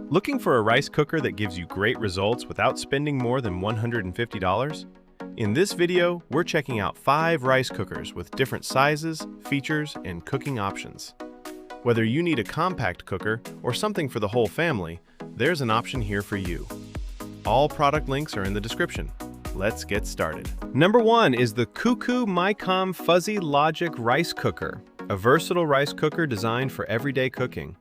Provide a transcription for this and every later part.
Looking for a rice cooker that gives you great results without spending more than $150? In this video, we're checking out 5 rice cookers with different sizes, features, and cooking options. Whether you need a compact cooker or something for the whole family, there's an option here for you. All product links are in the description. Let's get started. Number 1 is the CUCKOO Micom Fuzzy Logic Rice Cooker, a versatile rice cooker designed for everyday cooking.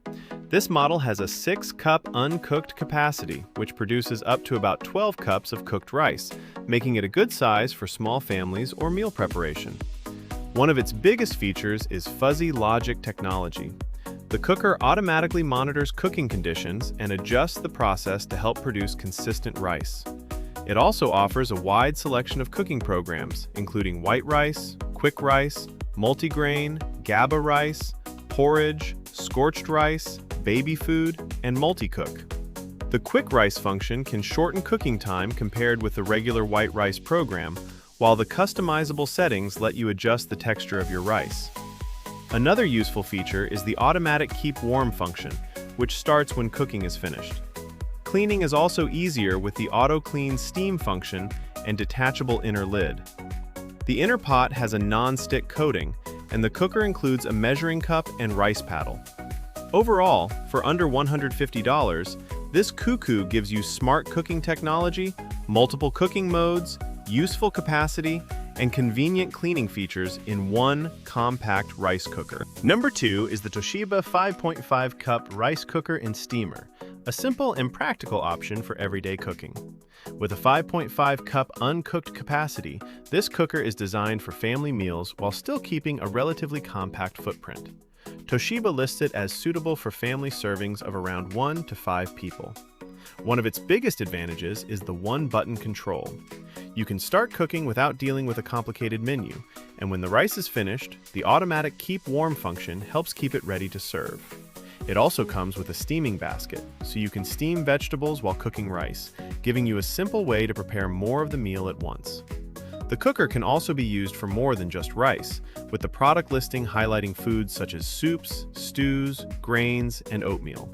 This model has a 6-cup uncooked capacity, which produces up to about 12 cups of cooked rice, making it a good size for small families or meal preparation. One of its biggest features is fuzzy logic technology. The cooker automatically monitors cooking conditions and adjusts the process to help produce consistent rice. It also offers a wide selection of cooking programs, including white rice, quick rice, multigrain, GABA rice, porridge, scorched rice, baby food, and multi-cook. The quick rice function can shorten cooking time compared with the regular white rice program, while the customizable settings let you adjust the texture of your rice. Another useful feature is the automatic keep warm function, which starts when cooking is finished. Cleaning is also easier with the auto clean steam function and detachable inner lid. The inner pot has a non-stick coating, and the cooker includes a measuring cup and rice paddle. Overall, for under $150, this CUCKOO gives you smart cooking technology, multiple cooking modes, useful capacity, and convenient cleaning features in one compact rice cooker. Number 2 is the Toshiba 5.5 cup rice cooker and steamer, a simple and practical option for everyday cooking. With a 5.5 cup uncooked capacity, this cooker is designed for family meals while still keeping a relatively compact footprint. Toshiba lists it as suitable for family servings of around 1 to 5 people. One of its biggest advantages is the one-button control. You can start cooking without dealing with a complicated menu, and when the rice is finished, the automatic keep warm function helps keep it ready to serve. It also comes with a steaming basket, so you can steam vegetables while cooking rice, giving you a simple way to prepare more of the meal at once. The cooker can also be used for more than just rice, with the product listing highlighting foods such as soups, stews, grains, and oatmeal.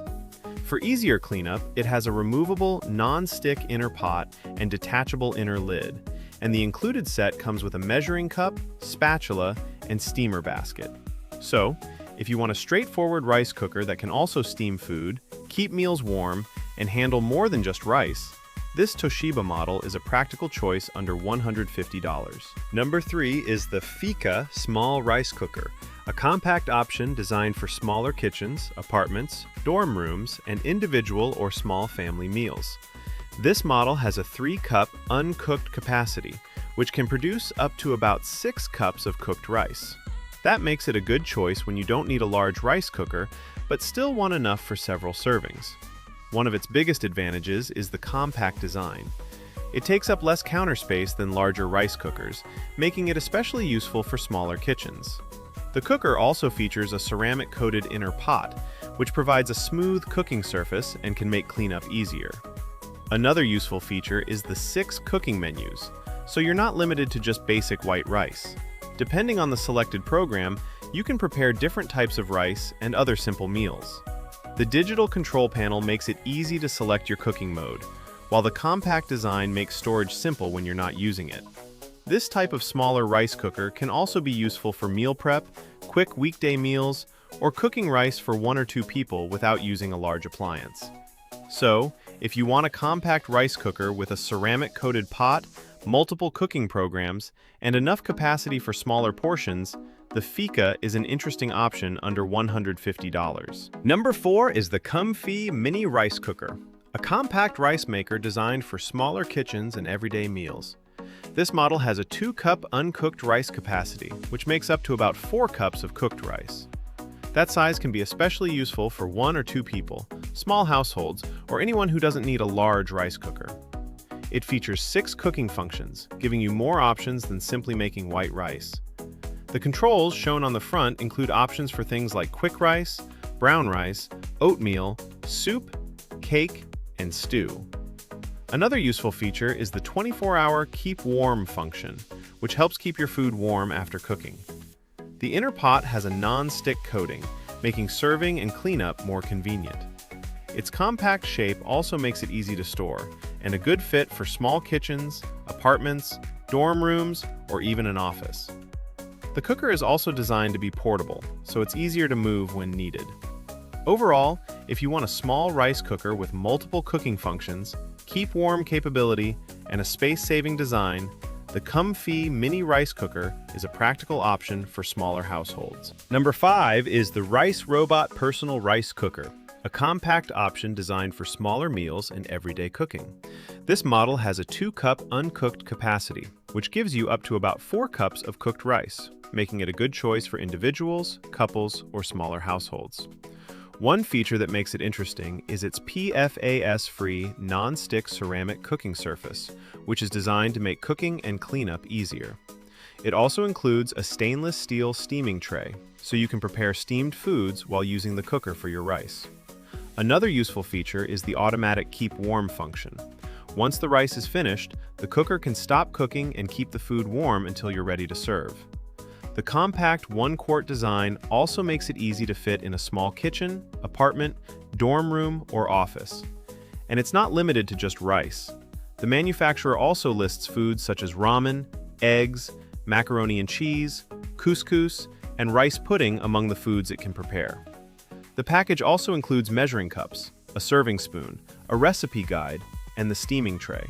For easier cleanup, it has a removable, non-stick inner pot and detachable inner lid, and the included set comes with a measuring cup, spatula, and steamer basket. So, if you want a straightforward rice cooker that can also steam food, keep meals warm, and handle more than just rice, this Toshiba model is a practical choice under $150. Number 3 is the FEEKA Small Rice Cooker, a compact option designed for smaller kitchens, apartments, dorm rooms, and individual or small family meals. This model has a 3-cup uncooked capacity, which can produce up to about 6 cups of cooked rice. That makes it a good choice when you don't need a large rice cooker, but still want enough for several servings. One of its biggest advantages is the compact design. It takes up less counter space than larger rice cookers, making it especially useful for smaller kitchens. The cooker also features a ceramic-coated inner pot, which provides a smooth cooking surface and can make cleanup easier. Another useful feature is the 6 cooking menus, so you're not limited to just basic white rice. Depending on the selected program, you can prepare different types of rice and other simple meals. The digital control panel makes it easy to select your cooking mode, while the compact design makes storage simple when you're not using it. This type of smaller rice cooker can also be useful for meal prep, quick weekday meals, or cooking rice for 1 or 2 people without using a large appliance. So, if you want a compact rice cooker with a ceramic-coated pot, multiple cooking programs, and enough capacity for smaller portions, the FEEKA is an interesting option under $150. Number 4 is the COMFEE Mini Rice Cooker, a compact rice maker designed for smaller kitchens and everyday meals. This model has a 2-cup uncooked rice capacity, which makes up to about 4 cups of cooked rice. That size can be especially useful for 1 or 2 people, small households, or anyone who doesn't need a large rice cooker. It features 6 cooking functions, giving you more options than simply making white rice. The controls shown on the front include options for things like quick rice, brown rice, oatmeal, soup, cake, and stew. Another useful feature is the 24-hour keep warm function, which helps keep your food warm after cooking. The inner pot has a non-stick coating, making serving and cleanup more convenient. Its compact shape also makes it easy to store, and a good fit for small kitchens, apartments, dorm rooms, or even an office. The cooker is also designed to be portable, so it's easier to move when needed. Overall, if you want a small rice cooker with multiple cooking functions, keep warm capability, and a space-saving design, the COMFEE mini rice cooker is a practical option for smaller households. Number 5 is the Rice Robot Personal Rice Cooker, a compact option designed for smaller meals and everyday cooking. This model has a 2-cup uncooked capacity, which gives you up to about 4 cups of cooked rice, making it a good choice for individuals, couples, or smaller households. One feature that makes it interesting is its PFAS-free non-stick ceramic cooking surface, which is designed to make cooking and cleanup easier. It also includes a stainless steel steaming tray, so you can prepare steamed foods while using the cooker for your rice. Another useful feature is the automatic keep warm function. Once the rice is finished, the cooker can stop cooking and keep the food warm until you're ready to serve. The compact 1-quart design also makes it easy to fit in a small kitchen, apartment, dorm room, or office. And it's not limited to just rice. The manufacturer also lists foods such as ramen, eggs, macaroni and cheese, couscous, and rice pudding among the foods it can prepare. The package also includes measuring cups, a serving spoon, a recipe guide, and the steaming tray.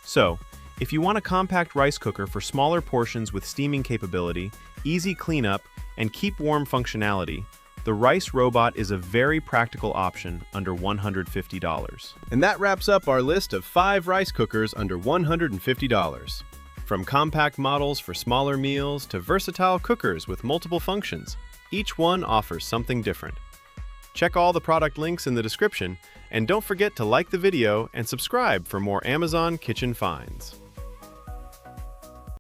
So, if you want a compact rice cooker for smaller portions with steaming capability, easy cleanup, and keep warm functionality, the Rice Robot is a very practical option under $150. And that wraps up our list of 5 rice cookers under $150. From compact models for smaller meals to versatile cookers with multiple functions, each one offers something different. Check all the product links in the description, and don't forget to like the video and subscribe for more Amazon kitchen finds.